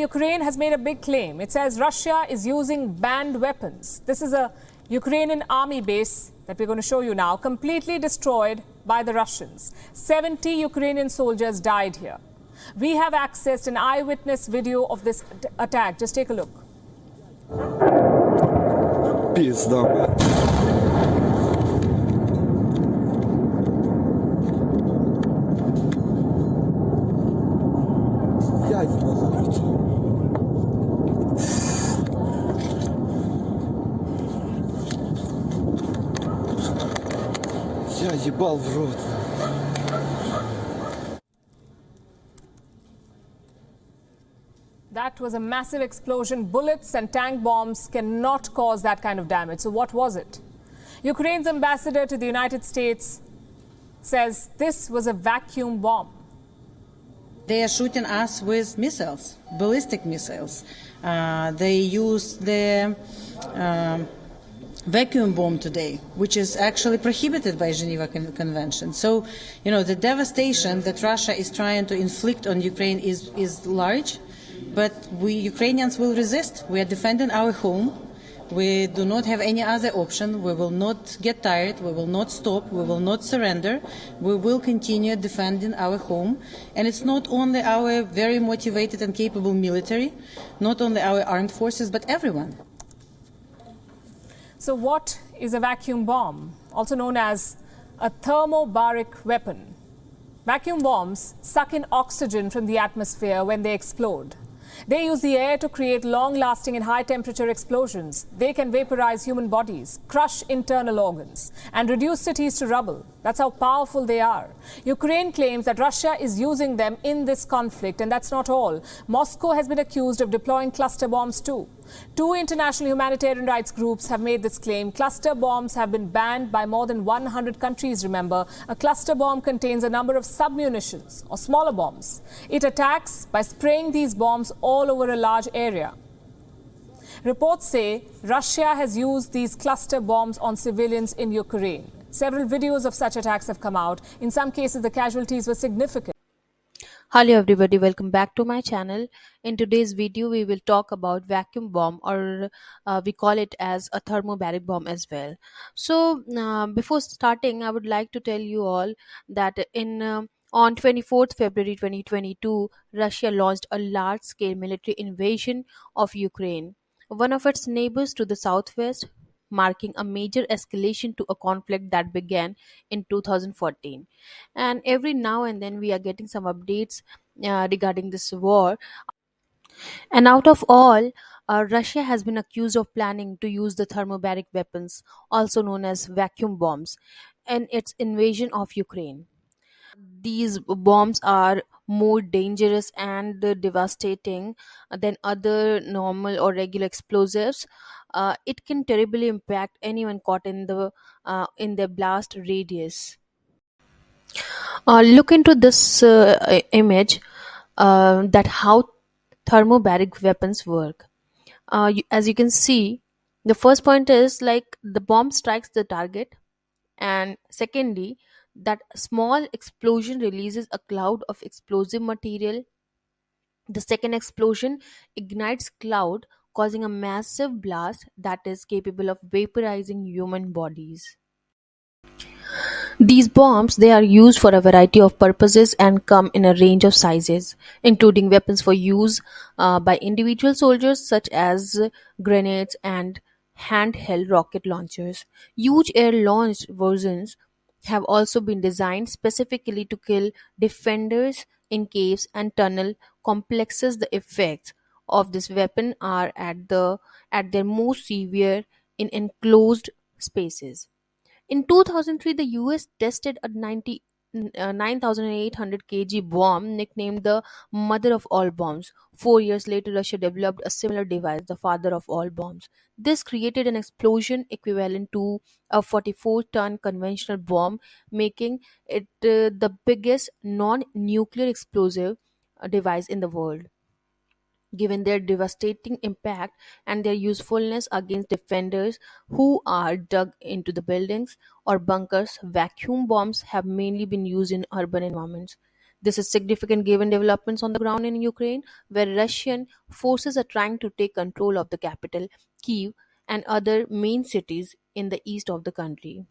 Ukraine has made a big claim. It says Russia is using banned weapons. This is a Ukrainian army base that we're going to show you now, completely destroyed by the Russians. 70 Ukrainian soldiers died here. We have accessed an eyewitness video of this attack. Just take a look. Пизда. Я ебал в рот. That was a massive explosion. Bullets and tank bombs cannot cause that kind of damage. So what was it? Ukraine's ambassador to the United States says this was a vacuum bomb. They are shooting us with missiles, ballistic missiles. They use the vacuum bomb today, which is actually prohibited by Geneva Convention. So, the devastation that Russia is trying to inflict on Ukraine is large, but we Ukrainians will resist. We are defending our home. We do not have any other option. We will not get tired. We will not stop. We will not surrender. We will continue defending our home. And it's not only our very motivated and capable military, not only our armed forces, but everyone. So what is a vacuum bomb, also known as a thermobaric weapon? Vacuum bombs suck in oxygen from the atmosphere when they explode. They use the air to create long-lasting and high-temperature explosions. They can vaporize human bodies, crush internal organs, and reduce cities to rubble. That's how powerful they are. Ukraine claims that Russia is using them in this conflict, and that's not all. Moscow has been accused of deploying cluster bombs too. Two international humanitarian rights groups have made this claim. Cluster bombs have been banned by more than 100 countries, remember. A cluster bomb contains a number of submunitions or smaller bombs. It attacks by spraying these bombs all over a large area. Reports say Russia has used these cluster bombs on civilians in Ukraine. Several videos of such attacks have come out. In some cases, the casualties were significant. Hello everybody, welcome back to my channel. In today's video we will talk about vacuum bomb, or we call it as a thermobaric bomb as well. So before starting, I would like to tell you all that on 24th February 2022, Russia launched a large-scale military invasion of Ukraine, one of its neighbors to the southwest, marking a major escalation to a conflict that began in 2014. And every now and then we are getting some updates regarding this war. And out of all, Russia has been accused of planning to use the thermobaric weapons, also known as vacuum bombs, in its invasion of Ukraine. These bombs are more dangerous and devastating than other normal or regular explosives. It can terribly impact anyone caught in the blast radius. Look into this image, that how thermobaric weapons work. As you can see, the first point is like the bomb strikes the target, and secondly, that small explosion releases a cloud of explosive material. The second explosion ignites cloud, causing a massive blast that is capable of vaporizing human bodies. These bombs, they are used for a variety of purposes and come in a range of sizes, including weapons for use by individual soldiers such as grenades and handheld rocket launchers. Huge air-launched versions have also been designed specifically to kill defenders in caves and tunnel complexes. The effects of this weapon are at their most severe in enclosed spaces. In 2003, the US tested a 9,800 kg bomb nicknamed the mother of all bombs. 4 years later, Russia developed a similar device, the father of all bombs. This created an explosion equivalent to a 44-ton conventional bomb, making it the biggest non-nuclear explosive device in the world. Given their devastating impact and their usefulness against defenders who are dug into the buildings or bunkers, vacuum bombs have mainly been used in urban environments. This is significant given developments on the ground in Ukraine, where Russian forces are trying to take control of the capital, Kyiv, and other main cities in the east of the country.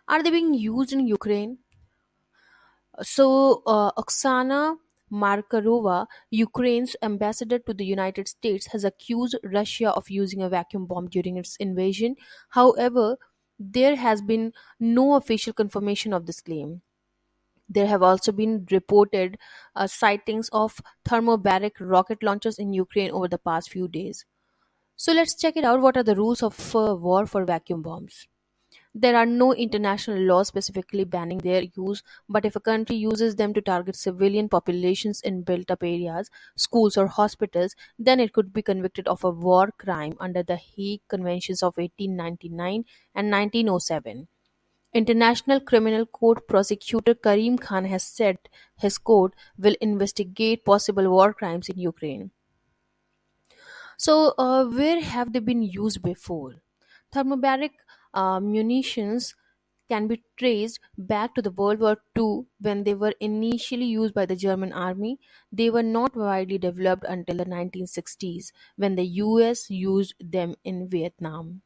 Are they being used in Ukraine? Oksana Markarova, Ukraine's ambassador to the United States, has accused Russia of using a vacuum bomb during its invasion. However, there has been no official confirmation of this claim. There have also been reported sightings of thermobaric rocket launchers in Ukraine over the past few days. So let's check it out. What are the rules of war for vacuum bombs? There are no international laws specifically banning their use, but if a country uses them to target civilian populations in built up areas, schools, or hospitals, then it could be convicted of a war crime under the Hague Conventions of 1899 and 1907. International Criminal Court prosecutor Karim Khan has said his court will investigate possible war crimes in Ukraine. So, where have they been used before? Thermobaric munitions can be traced back to the World War II when they were initially used by the German army. They were not widely developed until the 1960s when the US used them in Vietnam.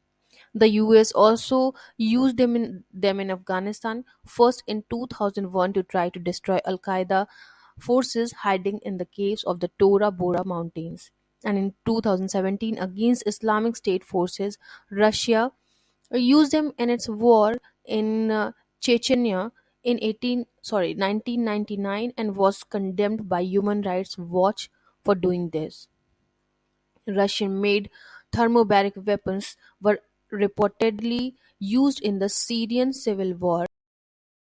The US also used them in Afghanistan, first in 2001 to try to destroy Al Qaeda forces hiding in the caves of the Tora Bora mountains. And in 2017, against Islamic State forces, Russia used them in its war in Chechnya in 1999 and was condemned by Human Rights Watch for doing this. Russian-made thermobaric weapons were reportedly used in the Syrian civil war